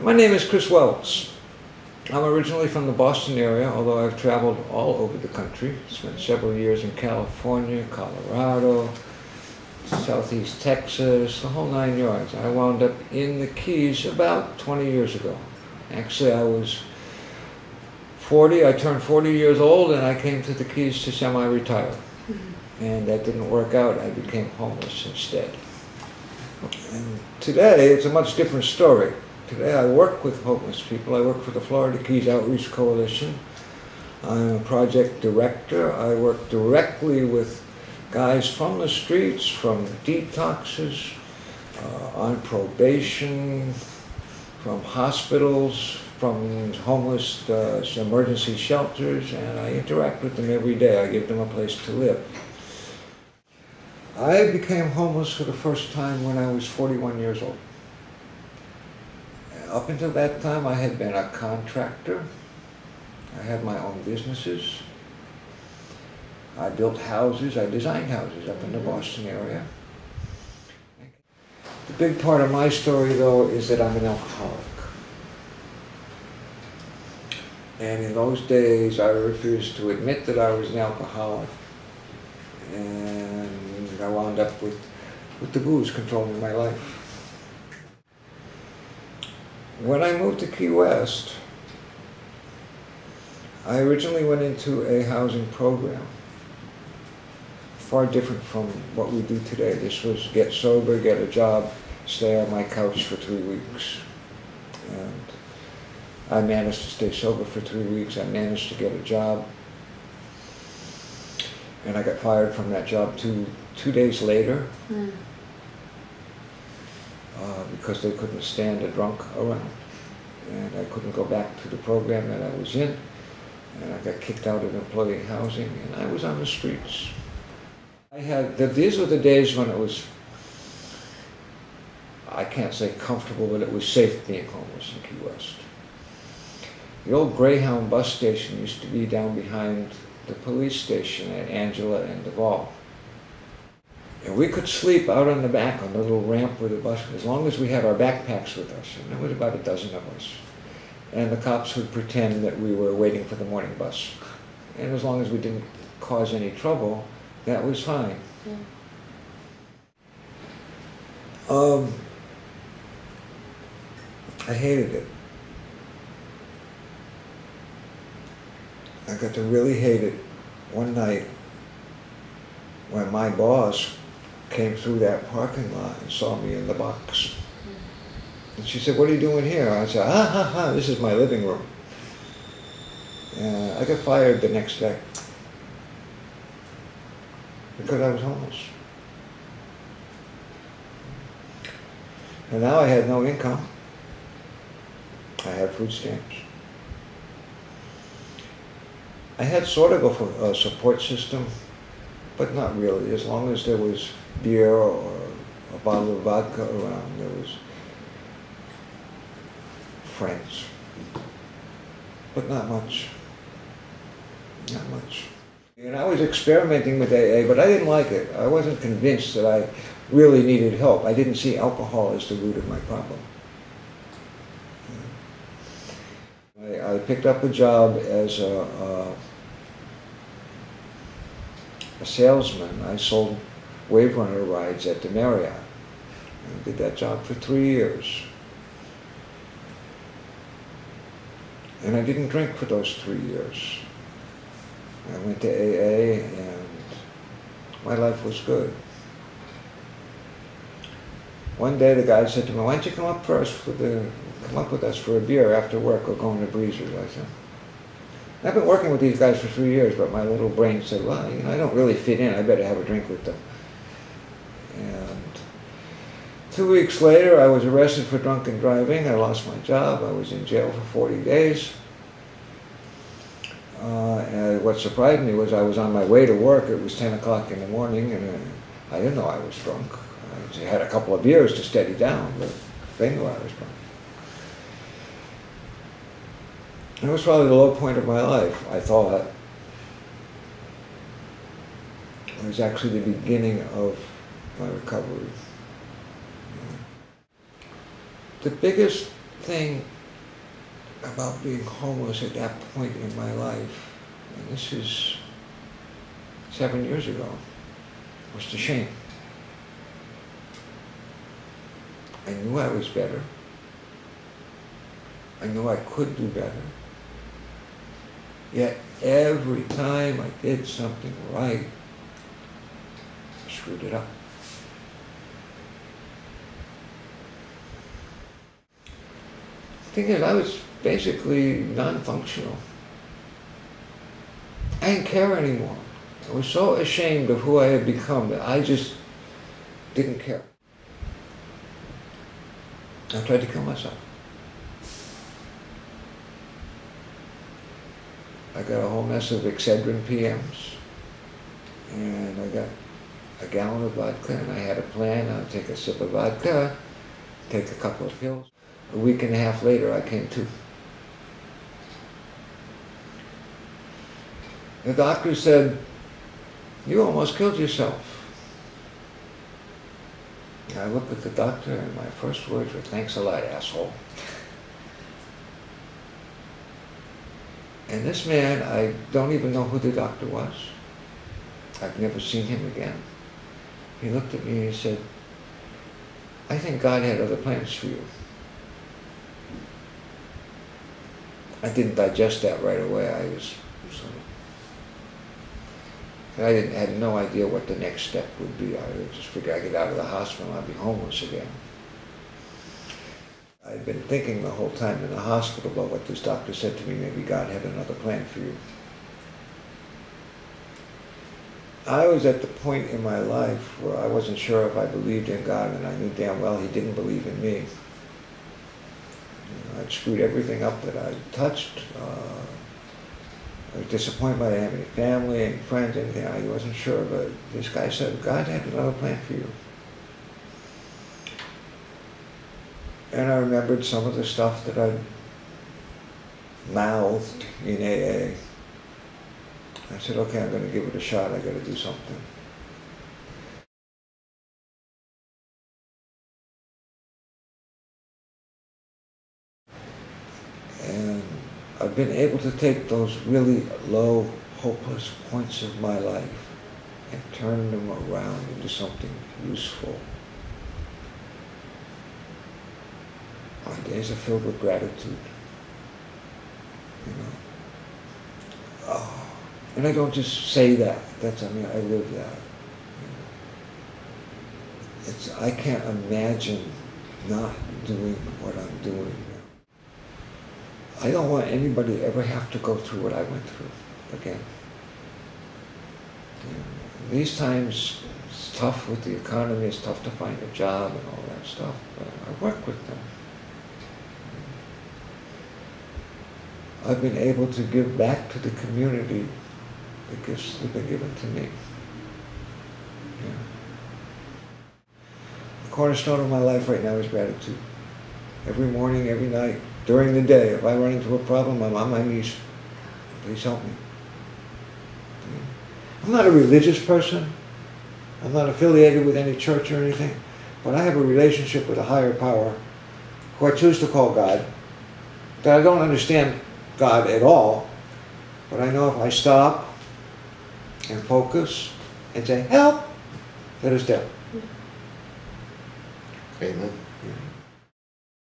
My name is Chris Wells. I'm originally from the Boston area, although I've traveled all over the country. Spent several years in California, Colorado, Southeast Texas, the whole 9 yards. I wound up in the Keys about 20 years ago. Actually, I was 40. I turned 40 years old and I came to the Keys to semi-retire. And that didn't work out. I became homeless instead. And today, it's a much different story. Today I work with homeless people. I work for the Florida Keys Outreach Coalition. I'm a project director. I work directly with guys from the streets, from detoxes, on probation, from hospitals, from homeless emergency shelters, and I interact with them every day. I give them a place to live. I became homeless for the first time when I was 41 years old. Up until that time, I had been a contractor. I had my own businesses. I built houses. I designed houses up in the Boston area. The big part of my story, though, is that I'm an alcoholic. And in those days, I refused to admit that I was an alcoholic. And I wound up with the booze controlling my life. When I moved to Key West, I originally went into a housing program, far different from what we do today. This was get sober, get a job, stay on my couch for 3 weeks. And I managed to stay sober for 3 weeks. I managed to get a job. And I got fired from that job two days later. Because they couldn't stand a drunk around. And I couldn't go back to the program that I was in. And I got kicked out of employee housing, and I was on the streets. These were the days when it was, I can't say comfortable, but it was safe being homeless in Key West. The old Greyhound bus station used to be down behind the police station at Angela and Duval. And we could sleep out on the back on the little ramp where the bus, as long as we had our backpacks with us. And there was about a dozen of us. And the cops would pretend that we were waiting for the morning bus. And as long as we didn't cause any trouble, that was fine. I hated it. I got to really hate it one night when my boss came through that parking lot and saw me in the box. And she said, "What are you doing here?" I said, this is my living room. And I got fired the next day because I was homeless. And now I had no income. I had food stamps. I had sort of a support system, but not really. As long as there was beer or a bottle of vodka around, there was friends. But not much. Not much. And I was experimenting with AA, but I didn't like it. I wasn't convinced that I really needed help. I didn't see alcohol as the root of my problem. I picked up a job as a salesman. I sold Wave Runner rides at the Marriott. I did that job for 3 years. And I didn't drink for those 3 years. I went to AA and my life was good. One day the guy said to me, "Why don't you come up with us for a beer after work or going to Breezers?" I said, I've been working with these guys for 3 years, but my little brain said, well, you know, I don't really fit in. I better have a drink with them. And 2 weeks later, I was arrested for drunken driving. I lost my job. I was in jail for 40 days. And what surprised me was I was on my way to work. It was 10 o'clock in the morning, and I didn't know I was drunk. I had a couple of beers to steady down, but they knew I was drunk. It was probably the low point of my life, I thought. It was actually the beginning of my recovery. The biggest thing about being homeless at that point in my life, and this is 7 years ago, was the shame. I knew I was better. I knew I could do better. Yet every time I did something right, I screwed it up. The thing is, I was basically non-functional. I didn't care anymore. I was so ashamed of who I had become that I just didn't care. I tried to kill myself. I got a whole mess of Excedrin PMs, and I got a gallon of vodka, and I had a plan. I'd take a sip of vodka, take a couple of pills. A week and a half later, I came to. The doctor said, "You almost killed yourself." And I looked at the doctor, and my first words were, "Thanks a lot, asshole." And this man, I don't even know who the doctor was. I've never seen him again. He looked at me and he said, "I think God had other plans for you." I didn't digest that right away. I was sort of, I had no idea what the next step would be. I just figured I'd get out of the hospital and I'd be homeless again. I'd been thinking the whole time in the hospital about what this doctor said to me, maybe God had another plan for you. I was at the point in my life where I wasn't sure if I believed in God, and I knew damn well He didn't believe in me. I'd screwed everything up that I touched. I was disappointed by having any family, any friends, anything. I wasn't sure, but this guy said, God had another plan for you. And I remembered some of the stuff that I'd mouthed in AA. I said, okay, I'm going to give it a shot. I got to do something. And I've been able to take those really low, hopeless points of my life and turn them around into something useful. My days are filled with gratitude, you know. Oh, and I don't just say that. I mean, I live that. You know. I can't imagine not doing what I'm doing now. I don't want anybody to ever have to go through what I went through again. You know, these times, it's tough with the economy. It's tough to find a job and all that stuff. But I work with them. I've been able to give back to the community the gifts that have been given to me. Yeah. The cornerstone of my life right now is gratitude. Every morning, every night, during the day, if I run into a problem, I'm on my knees. Please help me. Yeah. I'm not a religious person. I'm not affiliated with any church or anything, but I have a relationship with a higher power, who I choose to call God, that I don't understand God at all, but I know if I stop and focus and say, help, that is there. Amen. Yeah.